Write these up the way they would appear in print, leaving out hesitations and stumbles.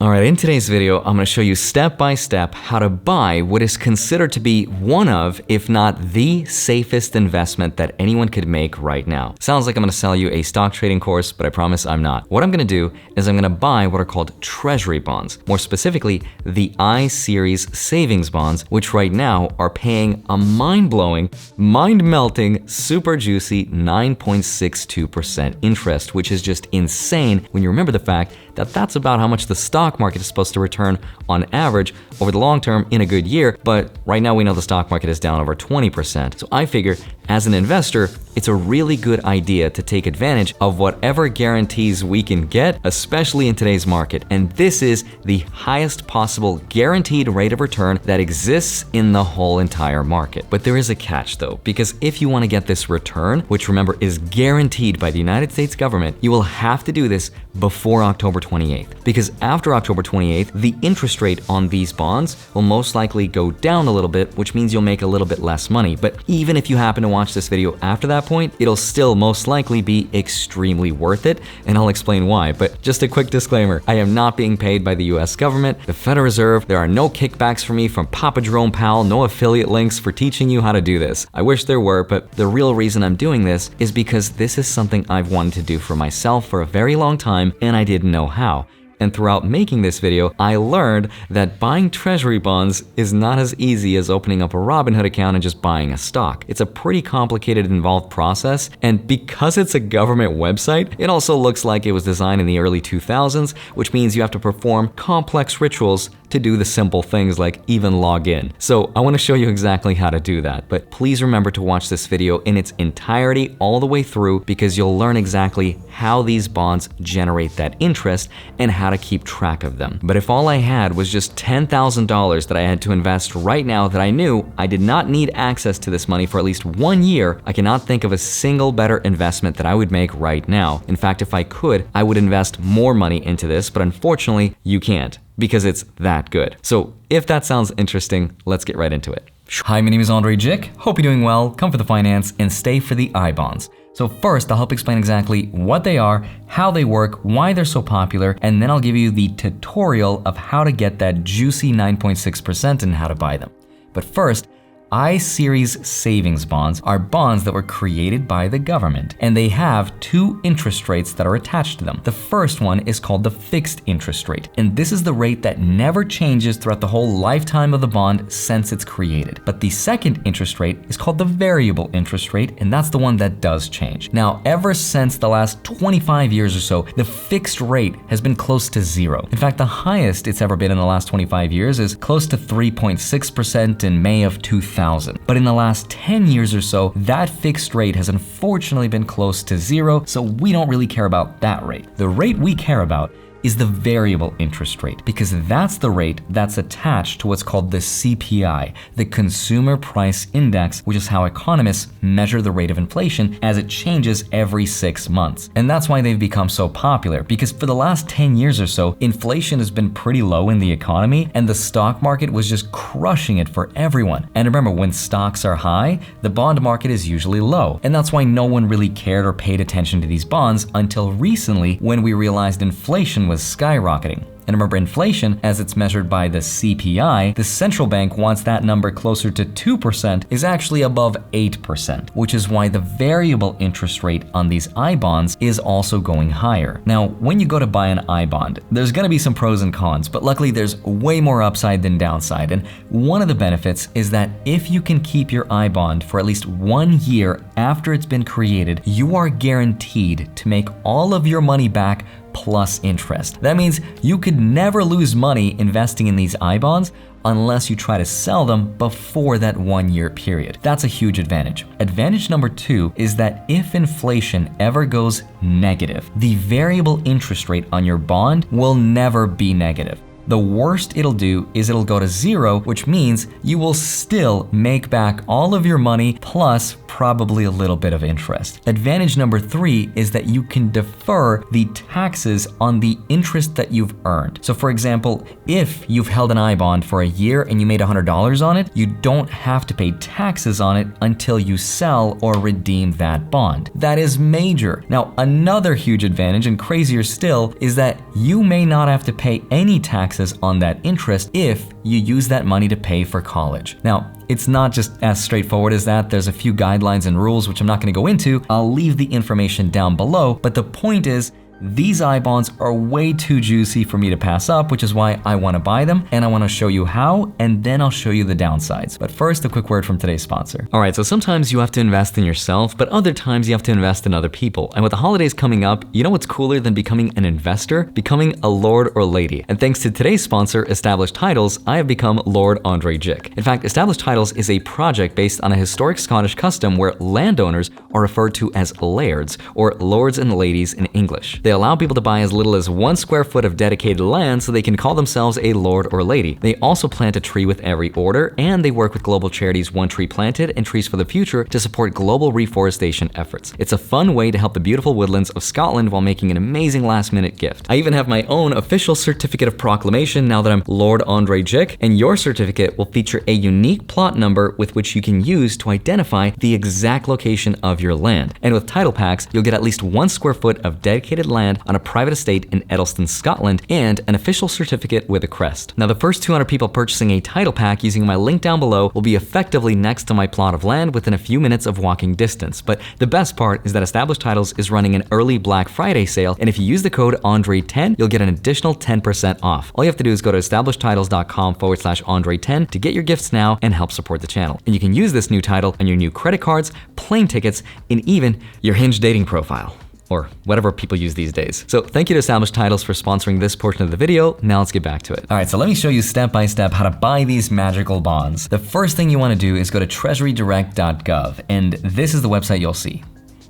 Alright, in today's video, I'm going to show you step by step how to buy what is considered to be one of, if not the safest investment that anyone could make right now. Sounds like I'm going to sell you a stock trading course, but I promise I'm not. What I'm going to do is I'm going to buy what are called treasury bonds, more specifically the I-Series savings bonds, which right now are paying a mind-blowing, mind-melting, super juicy 9.62% interest, which is just insane when you remember the fact that that's about how much the stock market is supposed to return on average over the long term in a good year, but right now we know the stock market is down over 20%. So I figure as an investor, it's a really good idea to take advantage of whatever guarantees we can get, especially in today's market. And this is the highest possible guaranteed rate of return that exists in the whole entire market. But there is a catch though, because if you want to get this return, which remember is guaranteed by the United States government, you will have to do this before October 28th. Because after October 28th, the interest rate on these bonds will most likely go down a little bit, which means you'll make a little bit less money. But even if you happen to watch this video after that point, it'll still most likely be extremely worth it, and I'll explain why. But just a quick disclaimer, I am not being paid by the US government, the Federal Reserve. There are no kickbacks for me from Papa Jerome Powell, no affiliate links for teaching you how to do this. I wish there were, but the real reason I'm doing this is because this is something I've wanted to do for myself for a very long time, and I didn't know how. And throughout making this video, I learned that buying treasury bonds is not as easy as opening up a Robinhood account and just buying a stock. It's a pretty complicated, involved process, and because it's a government website, it also looks like it was designed in the early 2000s, which means you have to perform complex rituals to do the simple things like even log in. So I want to show you exactly how to do that, but please remember to watch this video in its entirety all the way through, because you'll learn exactly how these bonds generate that interest and how to keep track of them. But if all I had was just $10,000 that I had to invest right now that I knew I did not need access to this money for at least 1 year, I cannot think of a single better investment that I would make right now. In fact, if I could, I would invest more money into this, but unfortunately, you can't, because it's that good. So if that sounds interesting, let's get right into it. Hi, my name is Andrei Jikh. Hope you're doing well, come for the finance, and stay for the iBonds. So first, I'll help explain exactly what they are, how they work, why they're so popular, and then I'll give you the tutorial of how to get that juicy 9.6% and how to buy them. But first, I-Series savings bonds are bonds that were created by the government, and they have two interest rates that are attached to them. The first one is called the fixed interest rate, and this is the rate that never changes throughout the whole lifetime of the bond since it's created. But the second interest rate is called the variable interest rate, and that's the one that does change. Now, ever since the last 25 years or so, the fixed rate has been close to zero. In fact, the highest it's ever been in the last 25 years is close to 3.6% in May of 2000. But in the last 10 years or so, that fixed rate has unfortunately been close to zero, so we don't really care about that rate. The rate we care about is the variable interest rate, because that's the rate that's attached to what's called the CPI, the Consumer Price Index, which is how economists measure the rate of inflation as it changes every 6 months. And that's why they've become so popular, because for the last 10 years or so, inflation has been pretty low in the economy, and the stock market was just crushing it for everyone. And remember, when stocks are high, the bond market is usually low, and that's why no one really cared or paid attention to these bonds until recently, when we realized inflation was skyrocketing. And remember, inflation, as it's measured by the CPI, the central bank wants that number closer to 2%, is actually above 8%, which is why the variable interest rate on these iBonds is also going higher. Now, when you go to buy an iBond, there's gonna be some pros and cons, but luckily there's way more upside than downside. And one of the benefits is that if you can keep your iBond for at least 1 year after it's been created, you are guaranteed to make all of your money back plus interest. That means you could never lose money investing in these iBonds unless you try to sell them before that 1 year period. That's a huge advantage. Advantage number 2 is that if inflation ever goes negative, the variable interest rate on your bond will never be negative. the worst it'll do is it'll go to 0, which means you will still make back all of your money plus probably a little bit of interest. Advantage number 3 is that you can defer the taxes on the interest that you've earned. So for example, if you've held an iBond for a year and you made $100 on it, you don't have to pay taxes on it until you sell or redeem that bond. That is major. Now, another huge advantage, and crazier still, is that you may not have to pay any taxes on that interest if you use that money to pay for college. Now, it's not just as straightforward as that. There's a few guidelines and rules which I'm not going to go into. I'll leave the information down below, but the point is, these iBonds are way too juicy for me to pass up, which is why I want to buy them, and I want to show you how, and then I'll show you the downsides. But first, a quick word from today's sponsor. All right, so sometimes you have to invest in yourself, but other times you have to invest in other people. And with the holidays coming up, you know what's cooler than becoming an investor? Becoming a lord or lady. And thanks to today's sponsor, Established Titles, I have become Lord Andrei Jikh. In fact, Established Titles is a project based on a historic Scottish custom where landowners are referred to as lairds, or lords and ladies in English. They allow people to buy as little as 1 square foot of dedicated land so they can call themselves a lord or lady. They also plant a tree with every order, and they work with global charities One Tree Planted and Trees for the Future to support global reforestation efforts. It's a fun way to help the beautiful woodlands of Scotland while making an amazing last-minute gift. I even have my own official certificate of proclamation now that I'm Lord Andrei Jikh, and your certificate will feature a unique plot number with which you can use to identify the exact location of your land. And with title packs, you'll get at least 1 square foot of dedicated land on a private estate in Edelston, Scotland, and an official certificate with a crest. Now, the first 200 people purchasing a title pack using my link down below will be effectively next to my plot of land within a few minutes of walking distance. But the best part is that Established Titles is running an early Black Friday sale, and if you use the code Andrei10, you'll get an additional 10% off. All you have to do is go to establishedtitles.com/Andrei10 to get your gifts now and help support the channel. And you can use this new title on your new credit cards, plane tickets, and even your Hinge dating profile, or whatever people use these days. So thank you to Established Titles for sponsoring this portion of the video. Now let's get back to it. All right, so let me show you step by step how to buy these magical bonds. The first thing you want to do is go to treasurydirect.gov, and this is the website you'll see.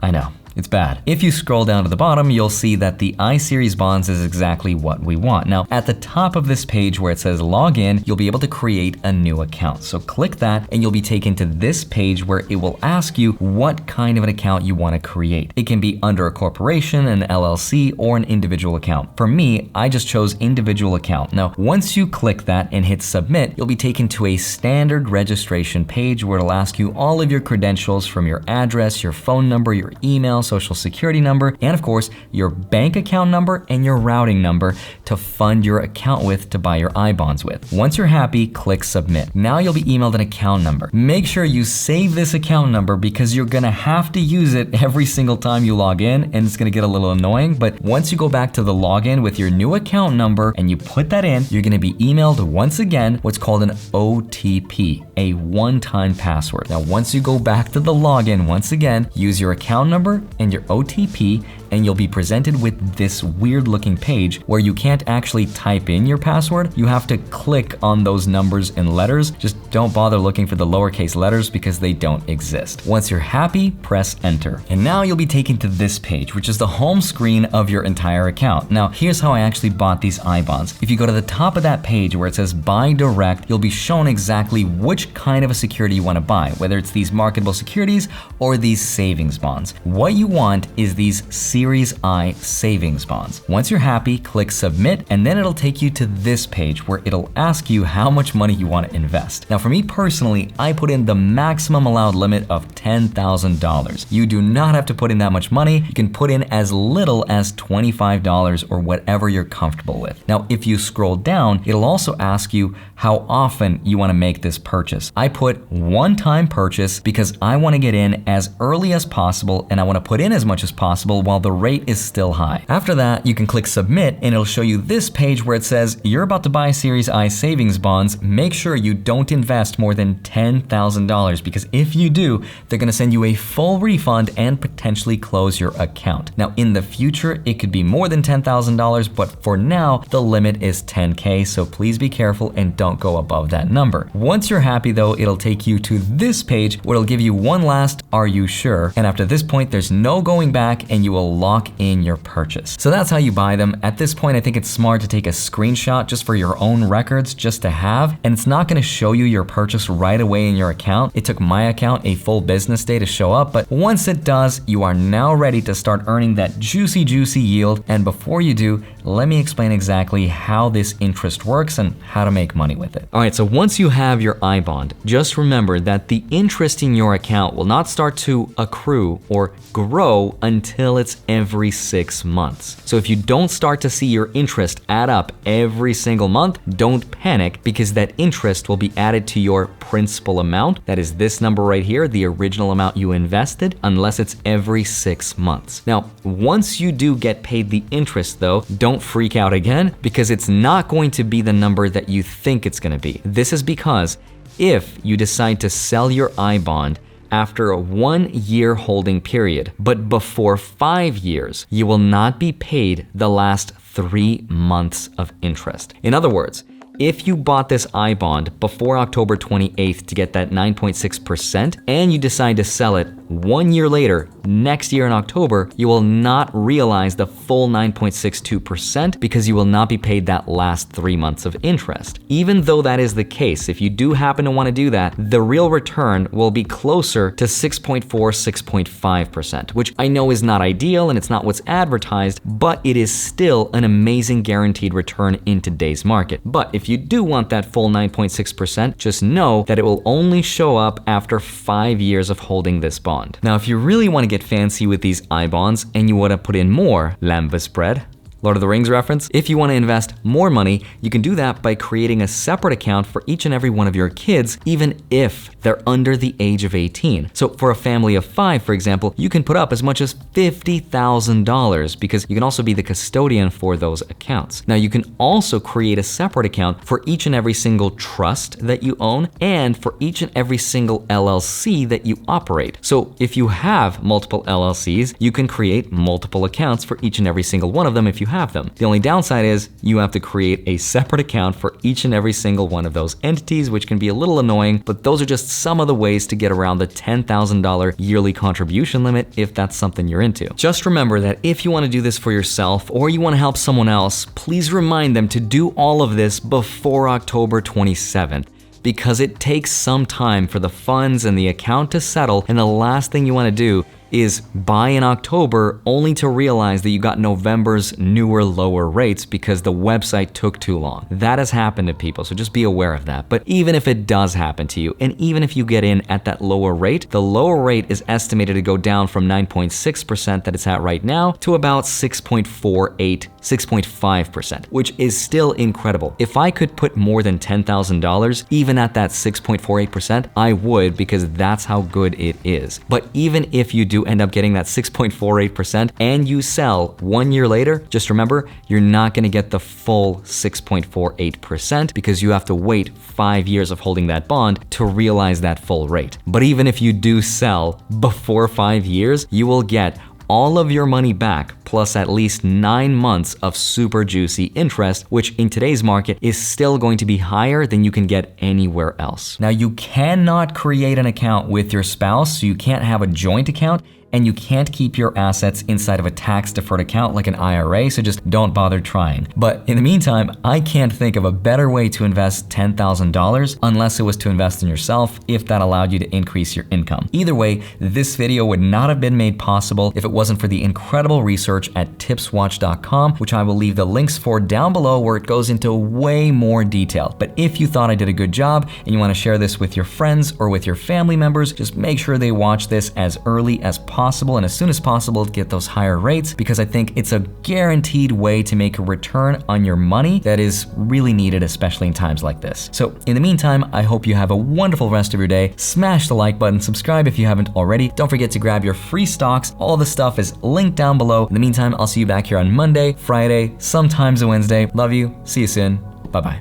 I know, it's bad. If you scroll down to the bottom, you'll see that the I-Series bonds is exactly what we want. Now, at the top of this page where it says log in, you'll be able to create a new account. So click that and you'll be taken to this page where it will ask you what kind of an account you want to create. It can be under a corporation, an LLC, or an individual account. For me, I just chose individual account. Now, once you click that and hit submit, you'll be taken to a standard registration page where it'll ask you all of your credentials from your address, your phone number, your email, social security number, and of course, your bank account number and your routing number to fund your account with to buy your iBonds with. Once you're happy, click submit. Now you'll be emailed an account number. Make sure you save this account number because you're gonna have to use it every single time you log in, and it's gonna get a little annoying, but once you go back to the login with your new account number and you put that in, you're gonna be emailed once again what's called an OTP, a one-time password. Now, once you go back to the login, once again, use your account number and your OTP, and you'll be presented with this weird looking page where you can't actually type in your password. You have to click on those numbers and letters. Just don't bother looking for the lowercase letters because they don't exist. Once you're happy, press enter. And now you'll be taken to this page, which is the home screen of your entire account. Now, here's how I actually bought these iBonds. If you go to the top of that page where it says buy direct, you'll be shown exactly which kind of a security you want to buy, whether it's these marketable securities or these savings bonds. What you want is these Series I savings bonds. Once you're happy, click submit, and then it'll take you to this page where it'll ask you how much money you want to invest. Now, for me personally, I put in the maximum allowed limit of $10,000. You do not have to put in that much money. You can put in as little as $25 or whatever you're comfortable with. Now, if you scroll down, it'll also ask you how often you want to make this purchase. I put one-time purchase because I want to get in as early as possible and I want to put in as much as possible while the rate is still high. After that, you can click submit and it'll show you this page where it says you're about to buy Series I savings bonds. Make sure you don't invest more than $10,000 because if you do, they're going to send you a full refund and potentially close your account. Now, in the future, it could be more than $10,000, but for now, the limit is $10K, so please be careful and don't go above that number. Once you're happy though, it'll take you to this page where it'll give you one last "Are you sure?" And after this point, there's no going back and you will lock in your purchase. So that's how you buy them. At this point, I think it's smart to take a screenshot just for your own records, just to have, and it's not gonna show you your purchase right away in your account. It took my account a full business day to show up, but once it does, you are now ready to start earning that juicy yield. And before you do, let me explain exactly how this interest works and how to make money with it. All right, so once you have your iBond, just remember that the interest in your account will not start to accrue or grow until it's every 6 months. So if you don't start to see your interest add up every single month, don't panic, because that interest will be added to your principal amount. That is this number right here, the original amount you invested, unless it's every 6 months. Now, once you do get paid the interest though, don't freak out again, because it's not going to be the number that you think it's gonna be. This is because if you decide to sell your iBond after a 1 year holding period, but before 5 years, you will not be paid the last 3 months of interest. In other words, if you bought this iBond before October 28th to get that 9.6% and you decide to sell it 1 year later, next year in October, you will not realize the full 9.62% because you will not be paid that last 3 months of interest. Even though that is the case, if you do happen to want to do that, the real return will be closer to 6.4, 6.5%, which I know is not ideal and it's not what's advertised, but it is still an amazing guaranteed return in today's market. But if you do want that full 9.6%, just know that it will only show up after 5 years of holding this bond. Now, if you really want to get fancy with these iBonds and you want to put in more lambus bread, Lord of the Rings reference, if you want to invest more money, you can do that by creating a separate account for each and every one of your kids, even if they're under the age of 18. So for a family of 5, for example, you can put up as much as $50,000 because you can also be the custodian for those accounts. Now, you can also create a separate account for each and every single trust that you own and for each and every single LLC that you operate. So if you have multiple LLCs, you can create multiple accounts for each and every single one of them if you have them. The only downside is you have to create a separate account for each and every single one of those entities, which can be a little annoying, but those are just some of the ways to get around the $10,000 yearly contribution limit if that's something you're into. Just remember that if you want to do this for yourself or you want to help someone else, please remind them to do all of this before October 27th. Because it takes some time for the funds and the account to settle, and the last thing you want to do is buy in October only to realize that you got November's newer, lower rates because the website took too long. That has happened to people, so just be aware of that. But even if it does happen to you, and even if you get in at that lower rate, the lower rate is estimated to go down from 9.6% that it's at right now to about 6.48, 6.5%, which is still incredible. If I could put more than $10,000, even at that 6.48%, I would, because that's how good it is. But even if you do end up getting that 6.48% and you sell 1 year later, just remember, you're not gonna get the full 6.48% because you have to wait 5 years of holding that bond to realize that full rate. But even if you do sell before 5 years, you will get all of your money back, plus at least 9 months of super juicy interest, which in today's market is still going to be higher than you can get anywhere else. Now, you cannot create an account with your spouse, so you can't have a joint account, and you can't keep your assets inside of a tax-deferred account like an IRA, so just don't bother trying. But in the meantime, I can't think of a better way to invest $10,000 unless it was to invest in yourself, if that allowed you to increase your income. Either way, this video would not have been made possible if it wasn't for the incredible research at tipswatch.com, which I will leave the links for down below, where it goes into way more detail. But if you thought I did a good job and you want to share this with your friends or with your family members, just make sure they watch this as early as possible and as soon as possible to get those higher rates, because I think it's a guaranteed way to make a return on your money that is really needed, especially in times like this. So in the meantime, I hope you have a wonderful rest of your day. Smash the like button, subscribe if you haven't already. Don't forget to grab your free stocks. All the stuff is linked down below. In the meantime, I'll see you back here on Monday, Friday, sometimes a Wednesday. Love you. See you soon. Bye-bye.